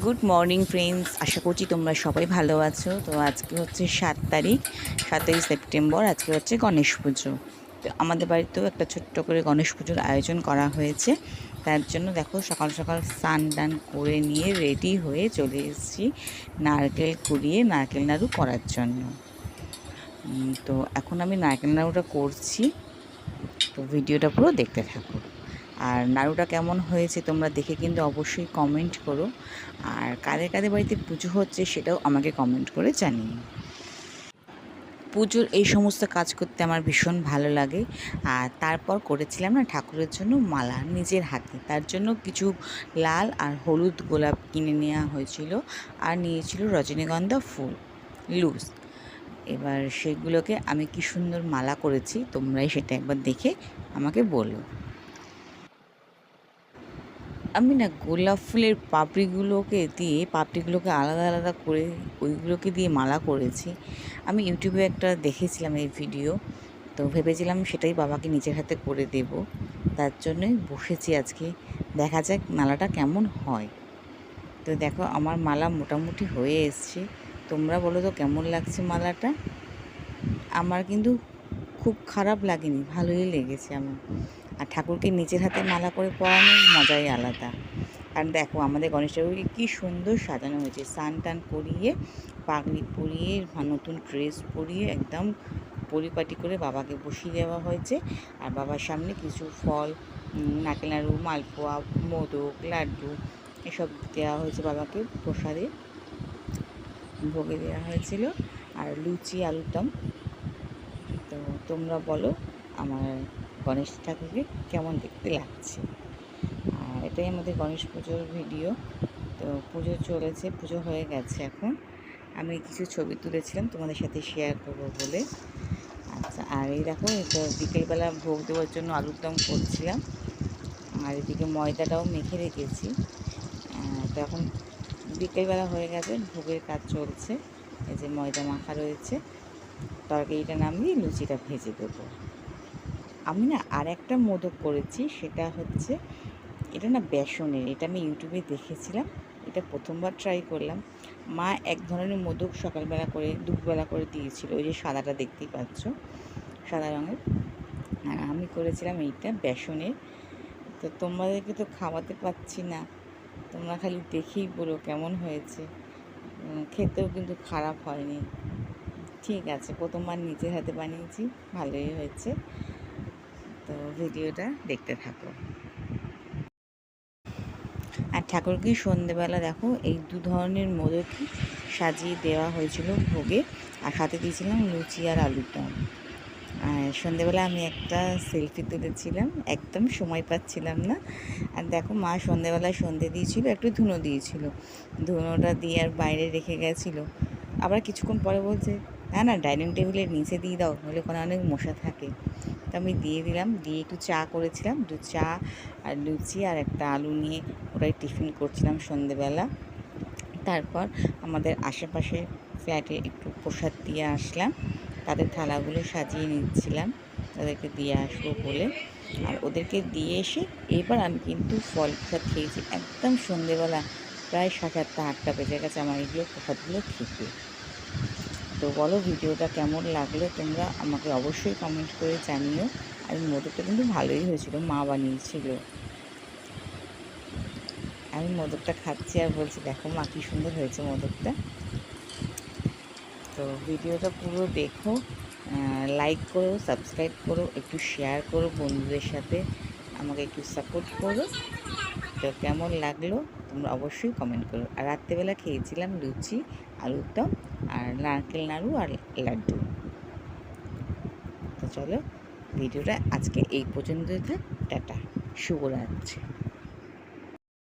Good morning friends, আশা করছি তোমরা সবাই ভালো আছো। তো আজকে হচ্ছে 7 তারিখ, 7ই সেপ্টেম্বর। আজকে হচ্ছে গণেশ পুজো। তো আমাদের বাড়িতেও একটা ছোট্ট করে গণেশ পুজোর আয়োজন করা হয়েছে। তার জন্য দেখো সকাল সকাল স্নান টান করে নিয়ে রেডি হয়ে চলে এসেছি নারকেল কুড়িয়ে নারকেল নাড়ু করার জন্য। তো এখন আমি নারকেল নাড়ুটা করছি, তো ভিডিওটা পুরো দেখতে থাকো। আর নাড়ুটা কেমন হয়েছে তোমরা দেখে কিন্তু অবশ্যই কমেন্ট করো। আর কাদের কাদের বাড়িতে পুজো হচ্ছে সেটাও আমাকে কমেন্ট করে জানিও। পুজোর এই সমস্ত কাজ করতে আমার ভীষণ ভালো লাগে। আর তারপর করেছিলাম না ঠাকুরের জন্য মালা নিজের হাতে। তার জন্য কিছু লাল আর হলুদ গোলাপ কিনে নেওয়া হয়েছিল, আর নিয়েছিল রজনীগন্ধা ফুল লুজ। এবার সেগুলোকে আমি কি সুন্দর মালা করেছি, তোমরাই সেটা একবার দেখে আমাকে বলো। আমি না গোলাপ ফুলের পাপড়িগুলোকে আলাদা আলাদা করে ওইগুলোকে দিয়ে মালা করেছি। আমি ইউটিউবে একটা দেখেছিলাম এই ভিডিও, তো ভেবেছিলাম সেটাই বাবাকে নিজের হাতে করে দেব। তার জন্যই বসেছি আজকে, দেখা যাক মালাটা কেমন হয়। তো দেখো আমার মালা মোটামুটি হয়ে এসছে। তোমরা বলো তো কেমন লাগছে মালাটা। আমার কিন্তু খুব খারাপ লাগেনি, ভালোই লেগেছে আমার। আর ঠাকুরকে নিজের হাতে মালা করে পরানোর মজাই আলাদা। আর দেখো আমাদের গণেশ ঠাকুরকে কী সুন্দর সাজানো হয়েছে, স্নান টান করিয়ে পাগড়ি পরিয়ে নতুন ড্রেস পরিয়ে একদম পরিপাটি করে বাবাকে বসিয়ে দেওয়া হয়েছে। আর বাবার সামনে কিছু ফল, নারকেল নাড়ু, মালপোয়া, মোদক, লাড্ডু এসব দেওয়া হয়েছে বাবাকে প্রসাদে, ভোগে দেওয়া হয়েছিল। আর লুচি, আলুর দম। তো তোমরা বলো আমার গণেশ ঠাকুরকে কেমন দেখতে লাগছে। আর এটাই আমাদের গণেশ পুজোর ভিডিও। তো পুজো চলেছে, পুজো হয়ে গেছে। এখন আমি কিছু ছবি তুলেছিলাম তোমাদের সাথে শেয়ার করবো বলে। আচ্ছা, আর এই দেখো এটা বিকেলবেলা ভোগ দেওয়ার জন্য আলুর দম করছিলাম। আর এদিকে ময়দাটাও মেখে রেখেছি। তো এখন বিকেলবেলা হয়ে গেছে, ভোগের কাজ চলছে। এই যে ময়দা মাখা রয়েছে, তরকারিটা নামিয়ে লুচিটা ভেজে দেবো। আমি না আর একটা মোদক করেছি, সেটা হচ্ছে এটা না বেসনের। এটা আমি ইউটিউবে দেখেছিলাম, এটা প্রথমবার ট্রাই করলাম। মা এক ধরনের মোদক সকালবেলা করে দুপুরবেলা করে দিয়েছিল, ওই যে সাদাটা দেখতেই পাচ্ছ, সাদা রঙের। আর আমি করেছিলাম এইটা বেসনের। তো তোমাদেরকে তো খাওয়াতে পারছি না, তোমরা খালি দেখেই বলো কেমন হয়েছে। খেতেও কিন্তু খারাপ হয়নি, ঠিক আছে। প্রথমবার নিজের হাতে বানিয়েছি, ভালোই হয়েছে। তো ভিডিওটা দেখতে থাকো। আর ঠাকুরকে সন্ধেবেলা দেখো এই 2 ধরনের মোদকই সাজিয়ে দেওয়া হয়েছিল ভোগে, আর সাথে দিয়েছিলাম লুচি আর আলুর দম। আর সন্ধেবেলা আমি একটা সেলফি তুলেছিলাম, একদম সময় পাচ্ছিলাম না। আর দেখো মা সন্ধেবেলায় সন্ধে দিয়েছিল, একটু ধুনো দিয়েছিল, ধুনোটা দিয়ে আর বাইরে রেখে গেছিলো। আবার কিছুক্ষণ পরে বলছে না না ডাইনিং টেবিলের নিচে দিয়ে দাও, নইলে ওখানে অনেক মশা থাকে। তো আমি দিয়ে দিলাম, দিয়ে একটু চা করেছিলাম, 2 চা আর লুচি আর একটা আলু নিয়ে ওটাই টিফিন করছিলাম সন্ধেবেলা। তারপর আমাদের আশেপাশে ফ্ল্যাটে একটু প্রসাদ দিয়ে আসলাম, তাদের থালাগুলো সাজিয়ে নিচ্ছিলাম তাদেরকে দিয়ে আসবো বলে। আর ওদেরকে দিয়ে এসে এবার আমি কিন্তু ফল প্রসাদ খেয়েছি একদম সন্ধেবেলা, প্রায় 7:30-8টা বেজে গেছে আমার এগুলো প্রসাদগুলো খেতে। তো বলো ভিডিওটা কেমন লাগলো, তোমরা আমাকে অবশ্যই কমেন্ট করে জানিও। আর মোদকটা কিন্তু ভালোই হয়েছিল, মা বানিয়েছিল। আমি মোদকটা খাচ্ছি আর বলছি দেখো মা কী সুন্দর হয়েছে মোদকটা। তো ভিডিওটা পুরো দেখো, লাইক করো, সাবস্ক্রাইব করো, একটু শেয়ার করো বন্ধুদের সাথে, আমাকে একটু সাপোর্ট করো। তো কেমন লাগলো তোমরা অবশ্যই কমেন্ট করো। আর রাত্রেবেলা খেয়েছিলাম লুচি, আলুর দম আর নারকেল নাড়ু আর লাড্ডু। তো চলো ভিডিওটা আজকে এই পর্যন্তই থাক, টাটা, শুভরাত্রি।